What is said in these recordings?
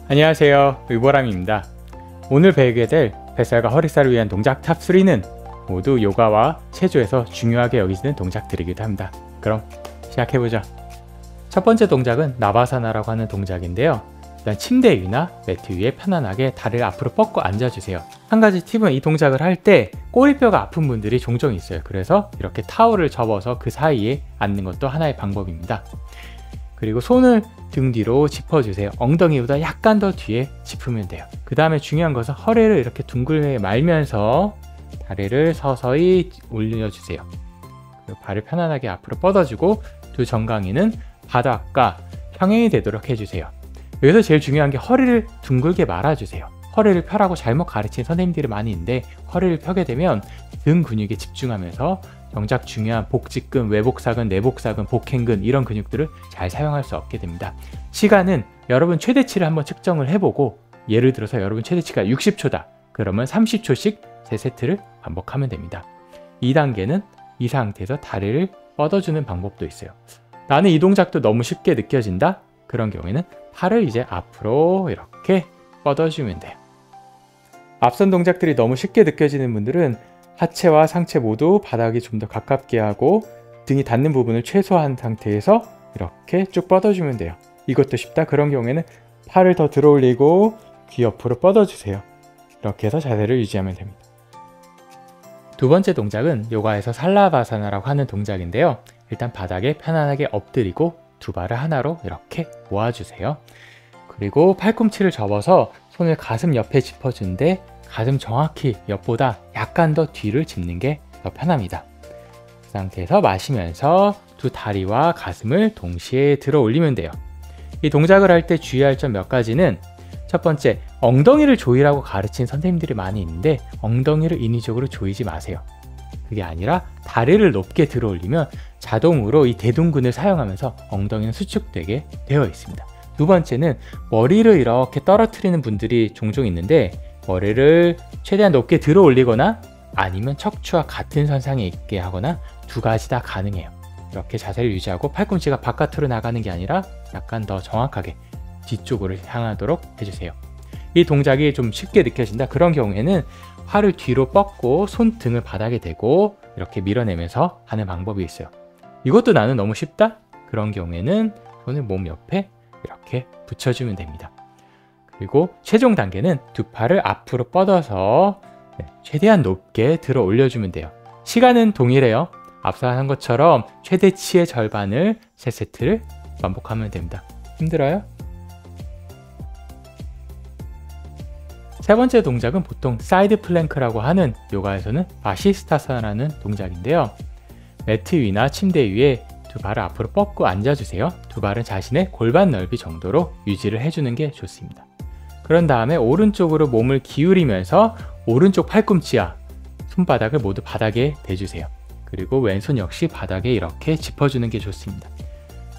안녕하세요, 의보람입니다. 오늘 배우게 될 뱃살과 허리살을 위한 동작 탑3는 모두 요가와 체조에서 중요하게 여기지는 동작들이기도 합니다. 그럼 시작해보죠. 첫 번째 동작은 나바사나라고 하는 동작인데요. 일단 침대 위나 매트 위에 편안하게 다리를 앞으로 뻗고 앉아주세요. 한 가지 팁은 이 동작을 할 때 꼬리뼈가 아픈 분들이 종종 있어요. 그래서 이렇게 타올을 접어서 그 사이에 앉는 것도 하나의 방법입니다. 그리고 손을 등 뒤로 짚어주세요. 엉덩이보다 약간 더 뒤에 짚으면 돼요. 그 다음에 중요한 것은 허리를 이렇게 둥글게 말면서 다리를 서서히 올려주세요. 그리고 발을 편안하게 앞으로 뻗어주고 두 정강이는 바닥과 평행이 되도록 해주세요. 여기서 제일 중요한 게 허리를 둥글게 말아주세요. 허리를 펴라고 잘못 가르친 선생님들이 많이 있는데 허리를 펴게 되면 등 근육에 집중하면서 정작 중요한 복직근, 외복사근, 내복사근, 복행근 이런 근육들을 잘 사용할 수 없게 됩니다. 시간은 여러분 최대치를 한번 측정을 해보고 예를 들어서 여러분 최대치가 60초다. 그러면 30초씩 3세트를 반복하면 됩니다. 2단계는 이 상태에서 다리를 뻗어주는 방법도 있어요. 나는 이 동작도 너무 쉽게 느껴진다? 그런 경우에는 팔을 이제 앞으로 이렇게 뻗어주면 돼요. 앞선 동작들이 너무 쉽게 느껴지는 분들은 하체와 상체 모두 바닥이 좀 더 가깝게 하고 등이 닿는 부분을 최소화한 상태에서 이렇게 쭉 뻗어주면 돼요. 이것도 쉽다? 그런 경우에는 팔을 더 들어 올리고 귀 옆으로 뻗어주세요. 이렇게 해서 자세를 유지하면 됩니다. 두 번째 동작은 요가에서 살라바사나라고 하는 동작인데요. 일단 바닥에 편안하게 엎드리고 두 발을 하나로 이렇게 모아주세요. 그리고 팔꿈치를 접어서 손을 가슴 옆에 짚어주는데 가슴 정확히 옆보다 약간 더 뒤를 짚는 게 더 편합니다. 그 상태에서 마시면서 두 다리와 가슴을 동시에 들어 올리면 돼요. 이 동작을 할 때 주의할 점 몇 가지는 첫 번째, 엉덩이를 조이라고 가르친 선생님들이 많이 있는데 엉덩이를 인위적으로 조이지 마세요. 그게 아니라 다리를 높게 들어 올리면 자동으로 이 대둔근을 사용하면서 엉덩이는 수축되게 되어 있습니다. 두 번째는 머리를 이렇게 떨어뜨리는 분들이 종종 있는데 머리를 최대한 높게 들어 올리거나 아니면 척추와 같은 선상에 있게 하거나 두 가지 다 가능해요. 이렇게 자세를 유지하고 팔꿈치가 바깥으로 나가는 게 아니라 약간 더 정확하게 뒤쪽으로 향하도록 해주세요. 이 동작이 좀 쉽게 느껴진다. 그런 경우에는 팔을 뒤로 뻗고 손등을 바닥에 대고 이렇게 밀어내면서 하는 방법이 있어요. 이것도 나는 너무 쉽다? 그런 경우에는 손을 몸 옆에 이렇게 붙여주면 됩니다. 그리고 최종 단계는 두 팔을 앞으로 뻗어서 최대한 높게 들어 올려주면 돼요. 시간은 동일해요. 앞서 한 것처럼 최대치의 절반을 3세트를 반복하면 됩니다. 힘들어요? 세 번째 동작은 보통 사이드 플랭크라고 하는 요가에서는 바시스타사나라는 동작인데요. 매트 위나 침대 위에 두 발을 앞으로 뻗고 앉아주세요. 두 발은 자신의 골반 넓이 정도로 유지를 해주는 게 좋습니다. 그런 다음에 오른쪽으로 몸을 기울이면서 오른쪽 팔꿈치와 손바닥을 모두 바닥에 대주세요. 그리고 왼손 역시 바닥에 이렇게 짚어주는 게 좋습니다.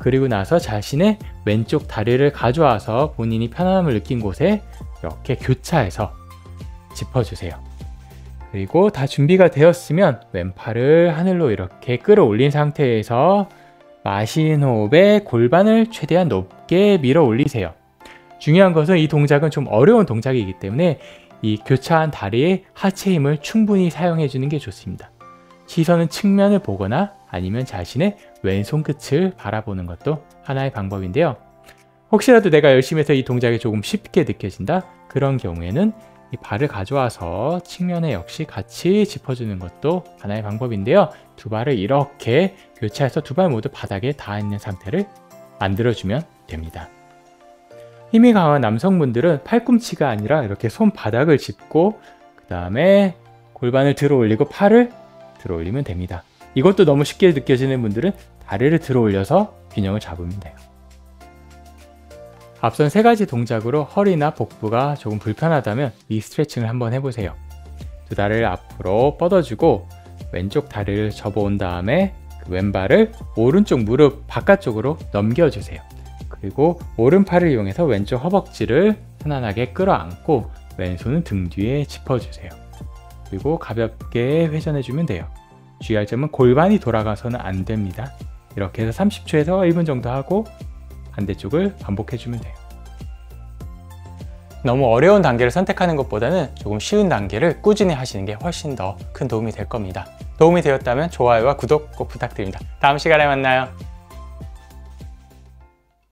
그리고 나서 자신의 왼쪽 다리를 가져와서 본인이 편안함을 느낀 곳에 이렇게 교차해서 짚어주세요. 그리고 다 준비가 되었으면 왼팔을 하늘로 이렇게 끌어올린 상태에서 마신 호흡에 골반을 최대한 높게 밀어 올리세요. 중요한 것은 이 동작은 좀 어려운 동작이기 때문에 이 교차한 다리의 하체 힘을 충분히 사용해 주는 게 좋습니다. 시선은 측면을 보거나 아니면 자신의 왼손 끝을 바라보는 것도 하나의 방법인데요. 혹시라도 내가 열심히 해서 이 동작이 조금 쉽게 느껴진다? 그런 경우에는 이 발을 가져와서 측면에 역시 같이 짚어주는 것도 하나의 방법인데요. 두 발을 이렇게 교차해서 두 발 모두 바닥에 닿아 있는 상태를 만들어주면 됩니다. 힘이 강한 남성분들은 팔꿈치가 아니라 이렇게 손바닥을 짚고 그 다음에 골반을 들어 올리고 팔을 들어 올리면 됩니다. 이것도 너무 쉽게 느껴지는 분들은 다리를 들어 올려서 균형을 잡으면 돼요. 앞선 세 가지 동작으로 허리나 복부가 조금 불편하다면 이 스트레칭을 한번 해보세요. 두 다리를 앞으로 뻗어주고 왼쪽 다리를 접어온 다음에 그 왼발을 오른쪽 무릎 바깥쪽으로 넘겨주세요. 그리고 오른팔을 이용해서 왼쪽 허벅지를 편안하게 끌어안고 왼손은 등 뒤에 짚어주세요. 그리고 가볍게 회전해주면 돼요. 주의할 점은 골반이 돌아가서는 안 됩니다. 이렇게 해서 30초에서 1분 정도 하고 반대쪽을 반복해주면 돼요. 너무 어려운 단계를 선택하는 것보다는 조금 쉬운 단계를 꾸준히 하시는 게 훨씬 더 큰 도움이 될 겁니다. 도움이 되었다면 좋아요와 구독 꼭 부탁드립니다. 다음 시간에 만나요.